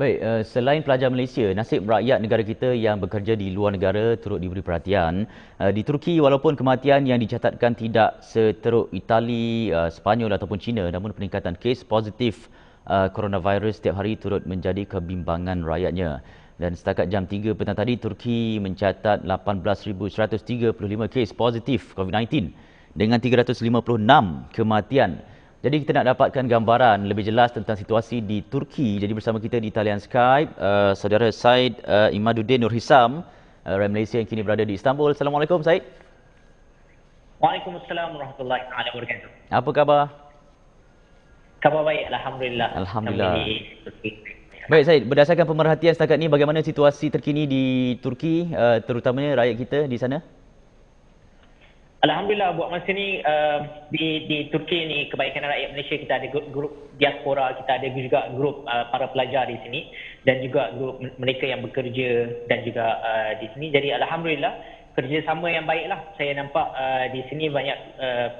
Baik, selain pelajar Malaysia, nasib rakyat negara kita yang bekerja di luar negara turut diberi perhatian. Di Turki, walaupun kematian yang dicatatkan tidak seteruk Itali, Sepanyol ataupun China, namun peningkatan kes positif coronavirus setiap hari turut menjadi kebimbangan rakyatnya. Dan setakat jam 3 petang tadi, Turki mencatat 18,135 kes positif COVID-19 dengan 356 kematian. Jadi kita nak dapatkan gambaran lebih jelas tentang situasi di Turki. Jadi bersama kita di talian Skype, saudara Said Imaduddin Nur Hisam, rakyat Malaysia yang kini berada di Istanbul. Assalamualaikum Said. Waalaikumsalam warahmatullahi wabarakatuh. Apa khabar? Khabar baik, alhamdulillah. Alhamdulillah. Kami di Turki. Baik Said, berdasarkan pemerhatian setakat ini, bagaimana situasi terkini di Turki, terutamanya rakyat kita di sana? Alhamdulillah buat masa ni di Turki ni kebaikan rakyat Malaysia, kita ada grup diaspora, kita ada juga grup para pelajar di sini dan juga grup mereka yang bekerja dan juga di sini. Jadi alhamdulillah kerjasama yang baiklah. Saya nampak di sini banyak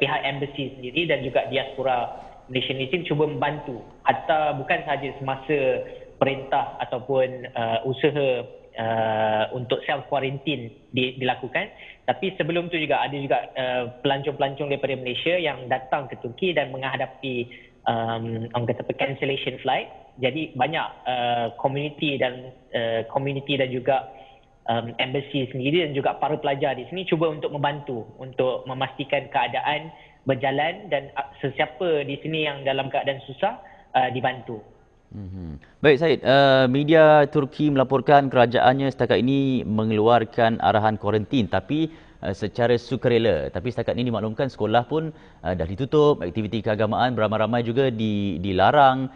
pihak embassy sendiri dan juga diaspora Malaysia di sini cuba membantu. Hatta bukan sahaja semasa perintah ataupun usaha untuk self quarantine dilakukan, tapi sebelum tu juga ada juga pelancong-pelancong daripada Malaysia yang datang ke Turki dan menghadapi orang kata cancellation flight. Jadi banyak community dan juga embassy sendiri dan juga para pelajar di sini cuba untuk membantu untuk memastikan keadaan berjalan dan sesiapa di sini yang dalam keadaan susah dibantu. Baik Said, media Turki melaporkan kerajaannya setakat ini mengeluarkan arahan kuarantin tapi secara sukarela. Tapi setakat ini dimaklumkan sekolah pun dah ditutup, aktiviti keagamaan beramai-ramai juga dilarang,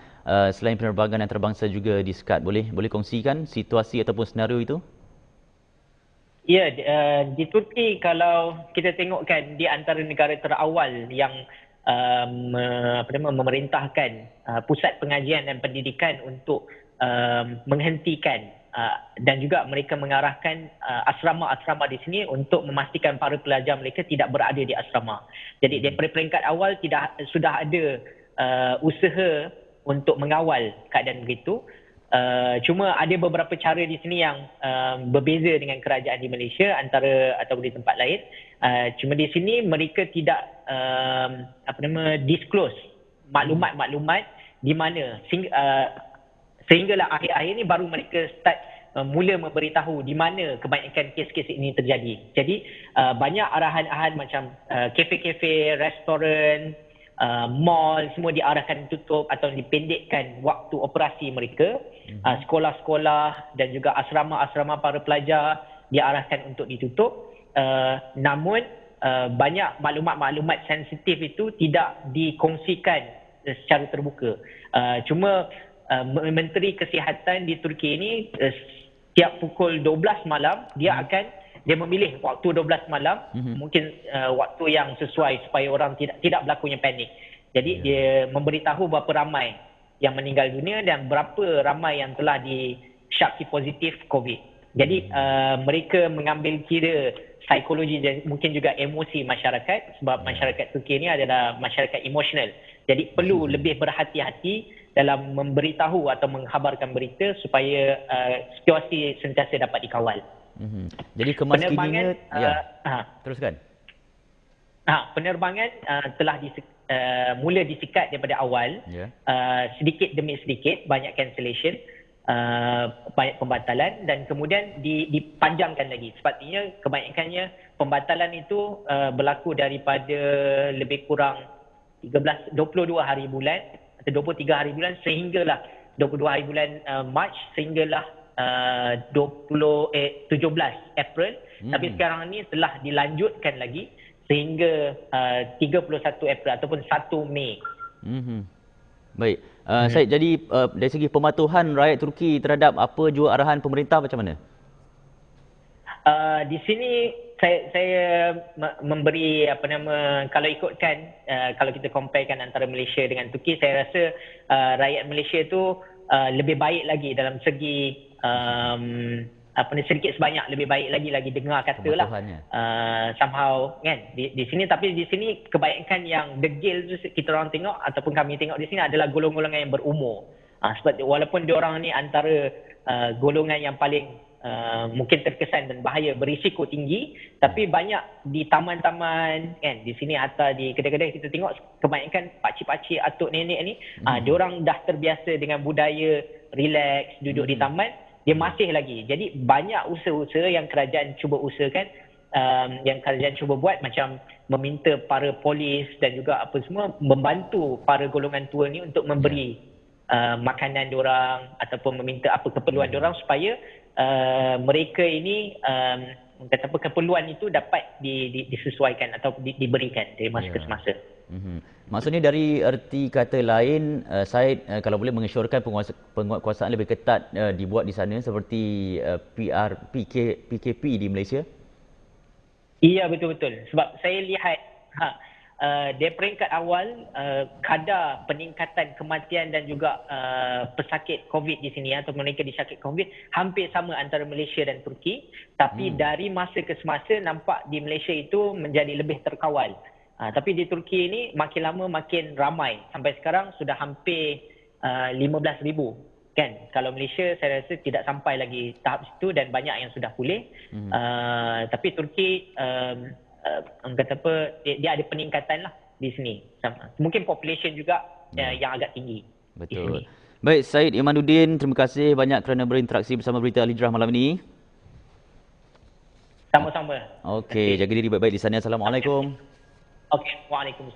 selain penerbangan antarabangsa juga disekat. Boleh kongsikan situasi ataupun senario itu? Ya, di Turki kalau kita tengokkan di antara negara terawal yang memerintahkan pusat pengajian dan pendidikan untuk menghentikan dan juga mereka mengarahkan asrama-asrama di sini untuk memastikan para pelajar mereka tidak berada di asrama. Jadi daripada peringkat awal sudah ada usaha untuk mengawal keadaan begitu. Cuma ada beberapa cara di sini yang berbeza dengan kerajaan di Malaysia atau di tempat lain. Cuma di sini mereka tidak disclose maklumat-maklumat di mana sehinggalah akhir-akhir ni baru mereka start mula memberitahu di mana kebanyakan kes-kes ini terjadi. Jadi banyak arahan-arahan macam kafe-kafe, restoran, mall semua diarahkan tutup atau dipendekkan waktu operasi mereka. Sekolah-sekolah dan juga asrama-asrama para pelajar diarahkan untuk ditutup. Namun banyak maklumat-maklumat sensitif itu tidak dikongsikan secara terbuka. Cuma Menteri Kesihatan di Turki ini setiap pukul 12 malam dia memilih waktu 12 malam, mungkin waktu yang sesuai supaya orang tidak berlakunya panik. Jadi dia memberitahu berapa ramai yang meninggal dunia dan berapa ramai yang telah disyaki positif COVID. Jadi mereka mengambil kira psikologi dan mungkin juga emosi masyarakat, sebab masyarakat Turki ini adalah masyarakat emosional. Jadi perlu lebih berhati-hati dalam memberitahu atau mengkhabarkan berita supaya situasi sentiasa dapat dikawal. Jadi kemaskininya, teruskan. Penerbangan telah mula disikat daripada awal, sedikit demi sedikit, banyak cancellation, banyak pembatalan dan kemudian dipanjangkan lagi. Sepatutnya kebanyakannya pembatalan itu berlaku daripada lebih kurang 22 hari bulan atau 23 hari bulan sehinggalah 22 hari bulan Mac sehinggalah 17 April. Tapi sekarang ni telah dilanjutkan lagi sehingga 31 April ataupun 1 Mei. Baik. Said, jadi dari segi pematuhan rakyat Turki terhadap apa jua arahan pemerintah macam mana? Di sini saya memberi kalau ikutkan kalau kita comparekan antara Malaysia dengan Turki, saya rasa rakyat Malaysia itu lebih baik lagi dalam segi sedikit sebanyak lebih baik lagi dengar katalah somehow kan di sini. Tapi di sini kebanyakan yang degil tu kita orang tengok ataupun kami tengok di sini adalah golongan-golongan yang berumur. Sebab walaupun diorang ni antara golongan yang paling mungkin terkesan dan bahaya, berisiko tinggi, tapi banyak di taman-taman kan, di sini atau di kedai-kedai kita tengok kebanyakan pakcik-pakcik, atuk nenek ni, diorang dah terbiasa dengan budaya relax, duduk di taman, dia masih lagi. Jadi banyak usaha-usaha yang kerajaan cuba usahakan, yang kerajaan cuba buat, macam meminta para polis dan juga apa semua membantu para golongan tua ni untuk memberi makanan diorang ataupun meminta apa keperluan diorang supaya mereka ini kata apa, keperluan itu dapat disesuaikan atau diberikan dari masa ke semasa. Maksudnya dari erti kata lain, Syed, kalau boleh mengesyorkan penguatkuasaan lebih ketat dibuat di sana seperti PKP di Malaysia? Iya, betul-betul. Sebab saya lihat dari peringkat awal, kadar peningkatan kematian dan juga pesakit COVID di sini atau mereka disakit COVID hampir sama antara Malaysia dan Turki. Tapi dari masa ke semasa nampak di Malaysia itu menjadi lebih terkawal. Tapi di Turki ini makin lama makin ramai. Sampai sekarang sudah hampir 15,000. Kan, kalau Malaysia saya rasa tidak sampai lagi tahap situ dan banyak yang sudah pulih. Tapi Turki kata apa, dia ada peningkatan lah di sini. Mungkin population juga yang agak tinggi. Betul. Baik, Syed Imanuddin, terima kasih banyak kerana berinteraksi bersama Berita Al-Hijrah malam ini. Sama-sama. Okey, jaga diri baik-baik di sana. Assalamualaikum. Okey, waalaikumsalam.